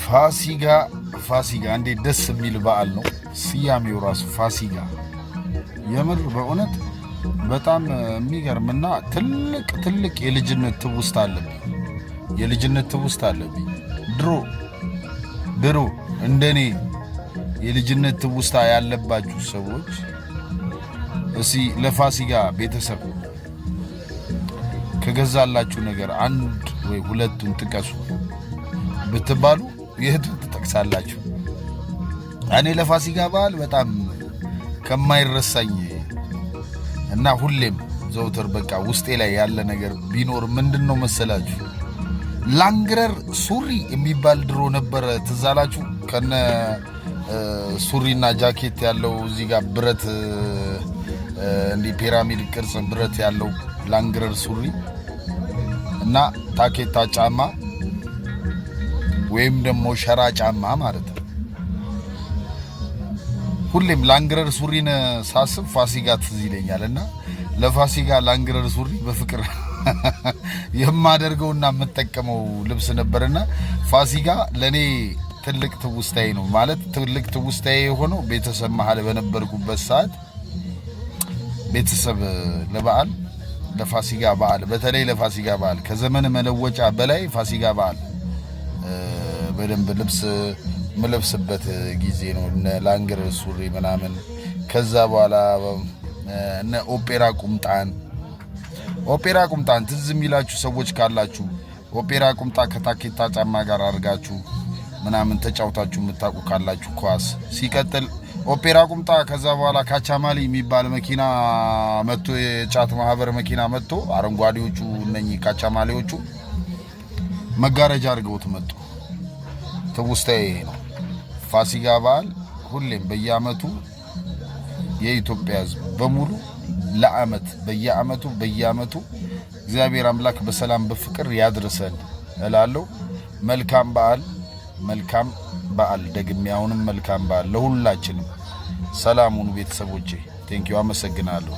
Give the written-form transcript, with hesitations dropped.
ፋሲጋ እንዴት ደስ የሚል በዓል ነው። ስያሜው ራሱ ፋሲጋ የምር በእውነት በጣም የሚገርምና ትልቅ የልጅነት ትውስታ አለብኝ። ድሮ እንደኔ የልጅነት ትውስታ ያለባችሁ ሰዎች እስኪ ለፋሲጋ ቤተሰብ ከገዛላችሁ ነገር አንድ ወይ ሁለቱን ጥቀሱ ብትባሉ የቱን ትጠቅሳላችሁ? እኔ ለፋሲጋ በዓል በጣም ከማይረሳኝ እና ሁሌም ዘውትር በቃ ውስጤ ላይ ያለ ነገር ቢኖር ምንድነው መሰላችሁ? ላንግረር ሱሪ የሚባል ድሮ ነበረ። ትዝ አላችሁ? ከነ ሱሪና ጃኬት ያለው እዚህ ጋር ብረት እንዲ ፒራሚድ ቅርጽ ብረት ያለው ላንግረር ሱሪ እና ታኬታ ጫማ ወይም ደግሞ ሸራ ጫማ ማለት ነው። ሁሌም ላንግረር ሱሪን ሳስብ ፋሲጋ ትዝ ይለኛልና ለፋሲጋ ላንግረር ሱሪ በፍቅር የማደርገውና የምጠቀመው ልብስ ነበርና ፋሲጋ ለኔ ትልቅ ትውስታዬ ነው። ማለት ትልቅ ትውስታዬ የሆነው ቤተሰብ መሃል በነበርኩበት ሰዓት ቤተሰብ ለበዓል ለፋሲጋ በዓል በተለይ ለፋሲጋ በዓል ከዘመን መለወጫ በላይ ፋሲጋ በዓል በደንብ ልብስ መለብስበት ጊዜ ነው። እነ ላንግረር ሱሪ ምናምን ከዛ በኋላ እነ ኦፔራ ቁምጣን ትዝ የሚላችሁ ሰዎች ካላችሁ ኦፔራ ቁምጣ ከታኬታ ጫማ ጋር አድርጋችሁ ምናምን ተጫውታችሁ የምታውቁ ካላችሁ ኳስ ሲቀጥል ኦፔራ ቁምጣ ከዛ በኋላ ካቻማሊ የሚባል መኪና መጥቶ የጫት ማህበር መኪና መጥቶ አረንጓዴዎቹ እነኚህ ካቻማሊዎቹ መጋረጃ አድርገውት መጡ። ትውስታዬ ነው። ፋሲጋ በዓል ሁሌም በየአመቱ የኢትዮጵያ ሕዝብ በሙሉ ለአመት በየአመቱ እግዚአብሔር አምላክ በሰላም በፍቅር ያድርሰን እላለሁ። መልካም በዓል ደግሜ አሁንም መልካም በዓል ለሁላችንም። ሰላም ሁኑ ቤተሰቦቼ። ቴንኪው አመሰግናለሁ።